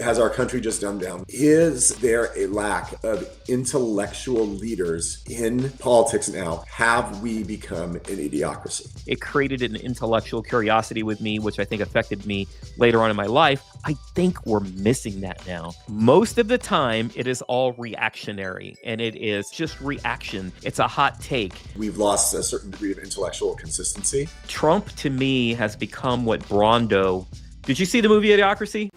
Has our country just dumbed down? Is there a lack of intellectual leaders in politics now? Have we become an idiocracy? It created an intellectual curiosity with me, which I think affected me later on in my life. I think we're missing that now. Most of the time, it is all reactionary, and it is just reaction. It's a hot take. We've lost a certain degree of intellectual consistency. Trump, to me, has become what Brando... Did you see the movie Idiocracy?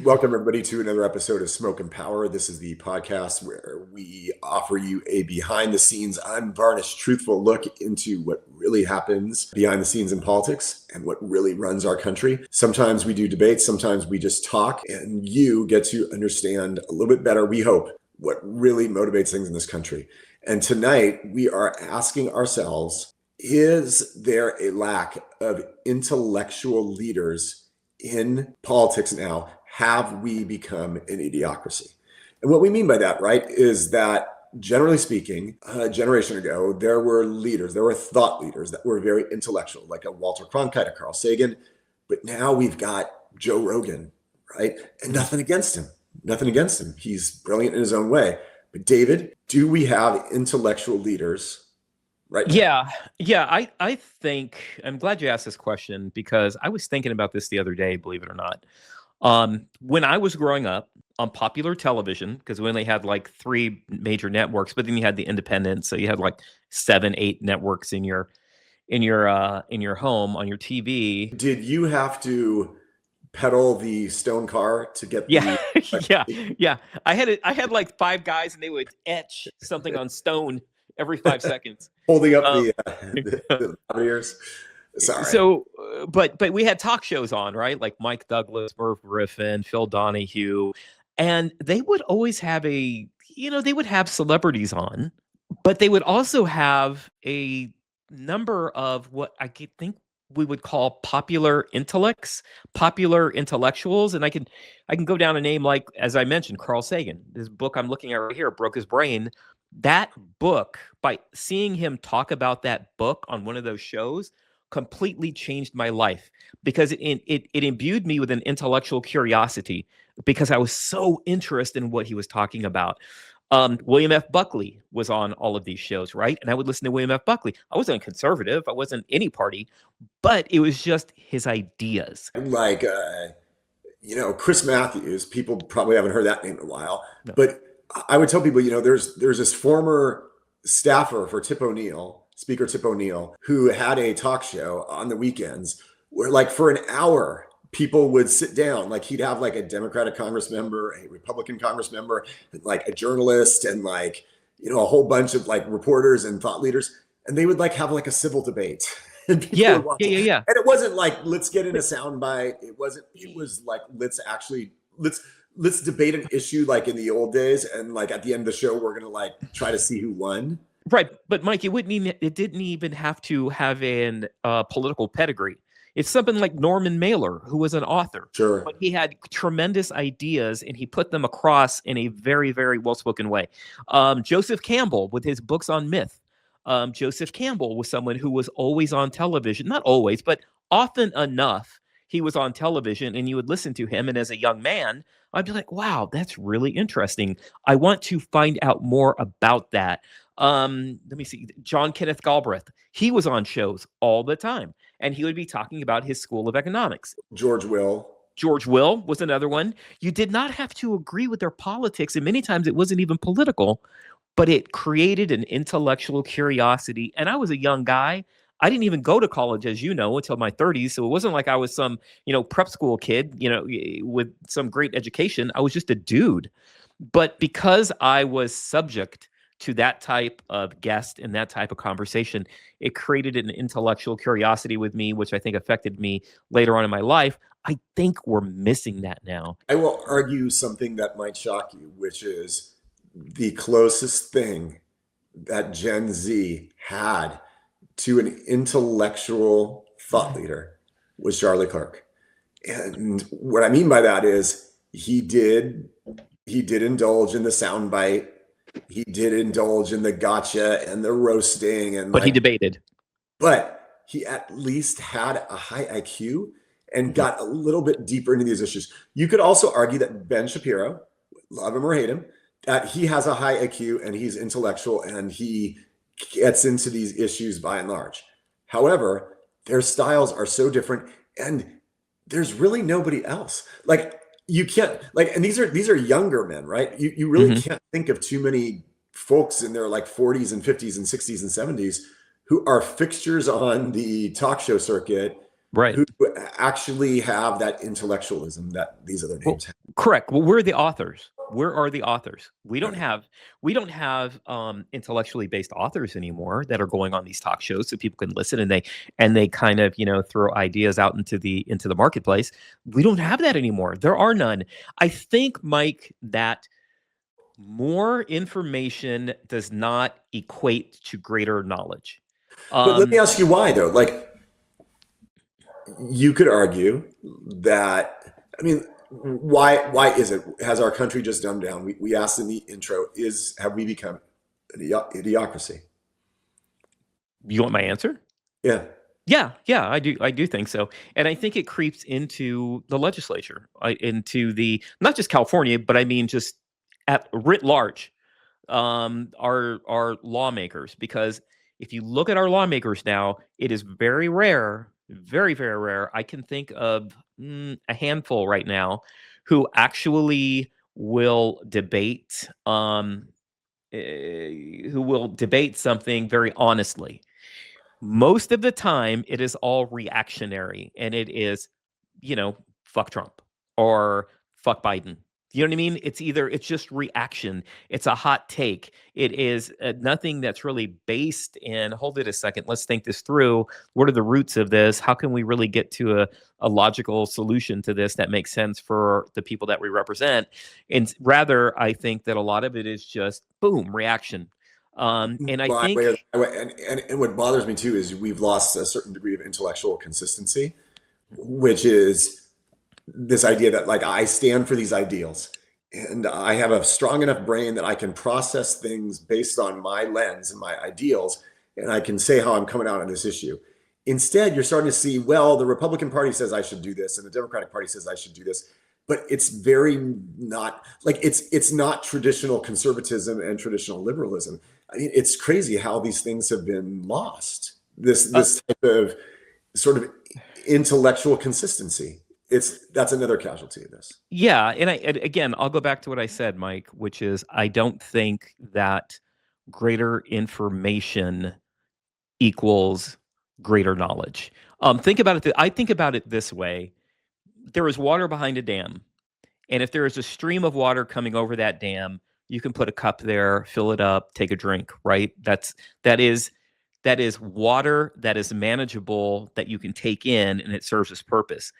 Welcome, everybody, to another episode of Smoke and Power. This is the podcast where we offer you a behind-the-scenes, unvarnished, truthful look into what really happens behind the scenes in politics and what really runs our country. Sometimes we do debates, sometimes we just talk, and you get to understand a little bit better, we hope, what really motivates things in this country. And tonight, we are asking ourselves, is there a lack of intellectual leaders in politics now? Have we become an idiocracy? And what we mean by that, right, is that generally speaking, a generation ago, there were leaders, there were thought leaders that were very intellectual, like a Walter Cronkite, a Carl Sagan. But now we've got Joe Rogan, right? And nothing against him. He's brilliant in his own way. But David, do we have intellectual leaders right now? Yeah. I think, I'm glad you asked this question because I was thinking about this the other day, believe it or not. When I was growing up on popular television, because we only had like 3 major networks, but then you had the independent, so you had like 7, 8 networks in your home on your TV. Did you have to pedal the stone car to get yeah. I had like 5 guys, and they would etch something on stone every 5 seconds, holding up the ears. Sorry. So, but we had talk shows on, right? Like Mike Douglas, Merv Griffin, Phil Donahue, and they would always have they would have celebrities on, but they would also have a number of what I think we would call popular intellectuals. And I can go down a name like, as I mentioned, Carl Sagan. This book I'm looking at right here, Broke His Brain. That book, by seeing him talk about that book on one of those shows, completely changed my life because it imbued me with an intellectual curiosity because I was so interested in what he was talking about. William F. Buckley was on all of these shows, right? And I would listen to William F. Buckley. I wasn't conservative. I wasn't any party, but it was just his ideas. Like, Chris Matthews, people probably haven't heard that name in a while, No. But I would tell people, there's this former staffer for Speaker Tip O'Neill, who had a talk show on the weekends where, like, for an hour, people would sit down. Like, he'd have like a Democratic Congress member, a Republican Congress member, like a journalist, and like, a whole bunch of like reporters and thought leaders, and they would like have like a civil debate. And Yeah. And it wasn't like, let's get in a soundbite. It was like, let's debate an issue like in the old days, and like at the end of the show, we're gonna like try to see who won. Right, but Mike, it didn't even have to have an political pedigree. It's something like Norman Mailer, who was an author. Sure. But he had tremendous ideas, and he put them across in a very, very well-spoken way. Joseph Campbell, with his books on myth. Joseph Campbell was someone who was always on television. Not always, but often enough, he was on television, and you would listen to him. And as a young man, I'd be like, wow, that's really interesting. I want to find out more about that. Let me see. John Kenneth Galbraith. He was on shows all the time, and he would be talking about his school of economics. George Will was another one. You did not have to agree with their politics, and many times it wasn't even political, but it created an intellectual curiosity. And I was a young guy. I didn't even go to college, as you know, until my 30s. So it wasn't like I was some, prep school kid, with some great education. I was just a dude. But because I was subject to that type of guest and that type of conversation, it created an intellectual curiosity with me, which I think affected me later on in my life. I think we're missing that now. I will argue something that might shock you, which is the closest thing that Gen Z had to an intellectual thought leader was Charlie Kirk. And what I mean by that is he did indulge in the soundbite. He did indulge in the gotcha and the roasting, and but he debated. but he at least had a high IQ and Mhm. got a little bit deeper into these issues. You could also argue that Ben Shapiro, love him or hate him, that he has a high IQ and he's intellectual and he gets into these issues by and large. However, their styles are so different, and there's really nobody else. Like, you can't, like, and these are younger men, right? You really Mhm. can't think of too many folks in their like 40s and 50s and 60s and 70s who are fixtures on the talk show circuit, Right. who actually have that intellectualism that these other Well, names have. correct. Well, we're the authors. Where are the authors? We don't have intellectually based authors anymore that are going on these talk shows so people can listen, and they kind of, throw ideas out into the marketplace. We don't have that anymore. There are none. I think, Mike, that more information does not equate to greater knowledge. But let me Um, ask you why, though. Like, you could argue that, I mean, why is it? Has our country just dumbed down? We asked in the intro, have we become an idiocracy? you want my answer? Yeah. Yeah, I do think so, and I think it creeps into the legislature, into the not just California, but I mean just at writ large, our lawmakers. Because if you look at our lawmakers now, it is very rare, very very rare. I can think of a handful right now who actually will debate, who will debate something very honestly. Most of the time, it is all reactionary, and it is, fuck Trump or fuck Biden. You know what I mean? It's just reaction. It's a hot take. It is nothing that's really based in, hold it a second, let's think this through. What are the roots of this? How can we really get to a logical solution to this that makes sense for the people that we represent? And rather, I think that a lot of it is just boom, reaction. And I My way or think, the highway. And what bothers me too is we've lost a certain degree of intellectual consistency, which is this idea that, like, I stand for these ideals and I have a strong enough brain that I can process things based on my lens and my ideals, and I can say how I'm coming out on this issue. Instead, you're starting to see, well, the Republican Party says I should do this, and the Democratic Party says I should do this, but it's very not like it's not traditional conservatism and traditional liberalism. I mean, it's crazy how these things have been lost. This uh, this type of sort of intellectual consistency. That's another casualty of this. yeah, and again, I'll go back to what I said, Mike, which is I don't think that greater information equals greater knowledge. Think about it. I think about it this way: there is water behind a dam, and if there is a stream of water coming over that dam, you can put a cup there, fill it up, take a drink. Right? That is that is water that is manageable, that you can take in, and it serves its purpose.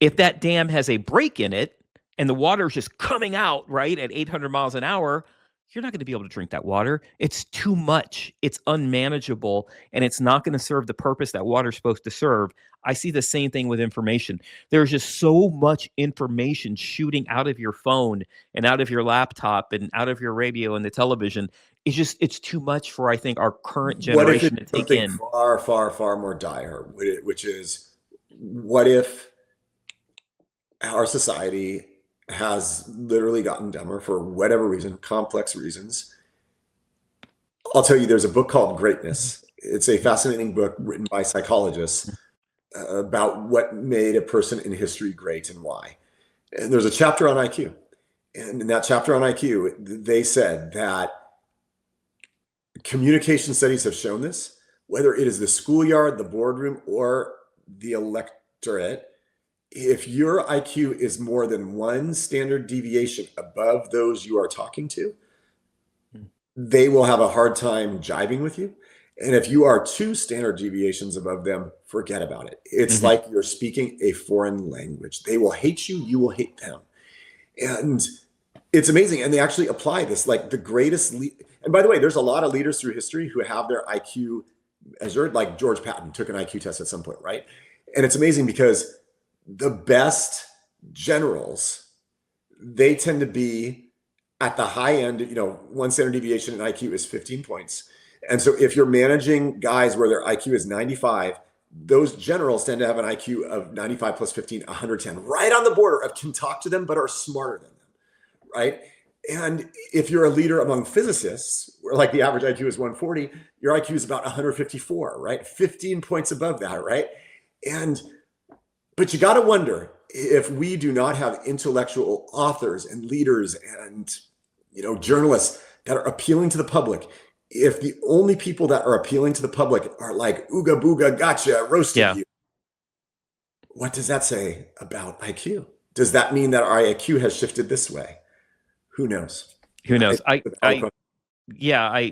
If that dam has a break in it and the water is just coming out, right, at 800 miles an hour, you're not going to be able to drink that water. It's too much. It's unmanageable, and it's not going to serve the purpose that water's supposed to serve. I see the same thing with information. There's just so much information shooting out of your phone and out of your laptop and out of your radio and the television. It's too much for, I think, our current What if generation it's to take something in. far, far, far more dire, which is, what if our society has literally gotten dumber for whatever reason, complex reasons? I'll tell you, there's a book called Greatness. It's a fascinating book written by psychologists about what made a person in history great and why. And there's a chapter on IQ. And in that chapter on IQ, they said that communication studies have shown this, whether it is the schoolyard, the boardroom, or the electorate. If your IQ is more than one standard deviation above those you are talking to, they will have a hard time jiving with you. And if you are two standard deviations above them, forget about it. It's Mhm. like you're speaking a foreign language. They will hate you, you will hate them. And it's amazing. And they actually apply this, like the greatest. And by the way, there's a lot of leaders through history who have their IQ measured, like George Patton took an IQ test at some point, right? And it's amazing because the best generals, they tend to be at the high end. One standard deviation in IQ is 15 points. And so if you're managing guys where their IQ is 95, those generals tend to have an IQ of 95 plus 15, 110, right on the border of can talk to them, but are smarter than them, right? And if you're a leader among physicists, where like the average IQ is 140, your IQ is about 154, right? 15 points above that, right? But you got to wonder if we do not have intellectual authors and leaders and, journalists that are appealing to the public. If the only people that are appealing to the public are like, ooga booga, gotcha, roasted you. What does that say about IQ? Does that mean that our IQ has shifted this way? Who knows? Who knows? Yeah,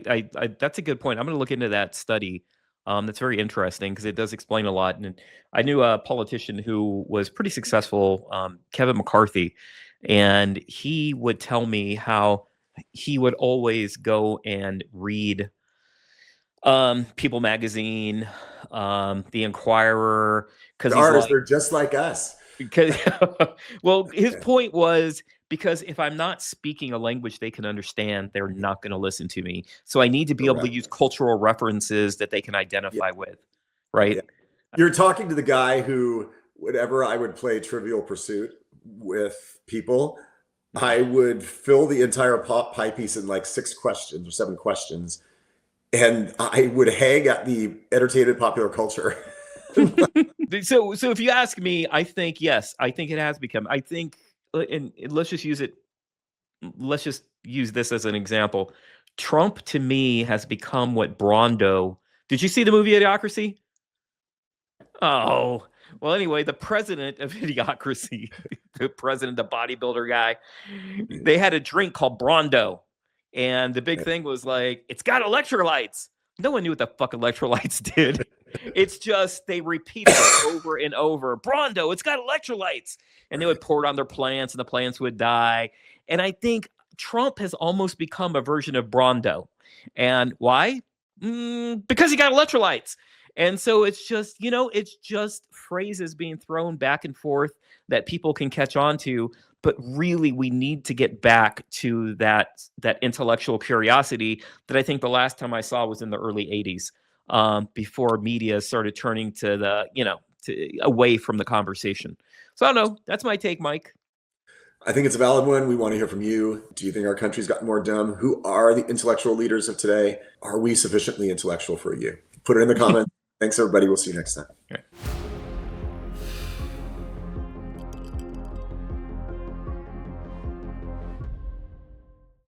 that's a good point. I'm going to look into that study. That's very interesting because it does explain a lot. And I knew a politician who was pretty successful, Kevin McCarthy, and he would tell me how he would always go and read People Magazine, The Inquirer, because they're just like us. Because, well, his point was, because if I'm not speaking a language they can understand, they're not going to listen to me. So I need to be able to use cultural references that they can identify with, right? Yeah. You're talking to the guy who, whenever I would play Trivial Pursuit with people, I would fill the entire pie piece in like 6 questions or 7 questions, and I would hang at the entertainment popular culture. So if you ask me, I think, yes, I think it has become, I think, and let's just use this as an example. Trump, to me, has become what Brando. Did you see the movie Idiocracy? Oh, well, anyway, the president of Idiocracy, the president, the bodybuilder guy, they had a drink called Brando. And the big thing was like, it's got electrolytes. No one knew what the fuck electrolytes did. It's just they repeated it over and over. Brando, it's got electrolytes. And they would pour it on their plants and the plants would die. And I think Trump has almost become a version of Brando. And why? Because he got electrolytes. And so it's just, it's just phrases being thrown back and forth that people can catch on to. But really, we need to get back to that intellectual curiosity that I think the last time I saw was in the early 80s, before media started turning to away from the conversation. So I don't know. That's my take, Mike. I think it's a valid one. We want to hear from you. Do you think our country's gotten more dumb? Who are the intellectual leaders of today? Are we sufficiently intellectual for you? Put it in the comments. Thanks, everybody. We'll see you next time.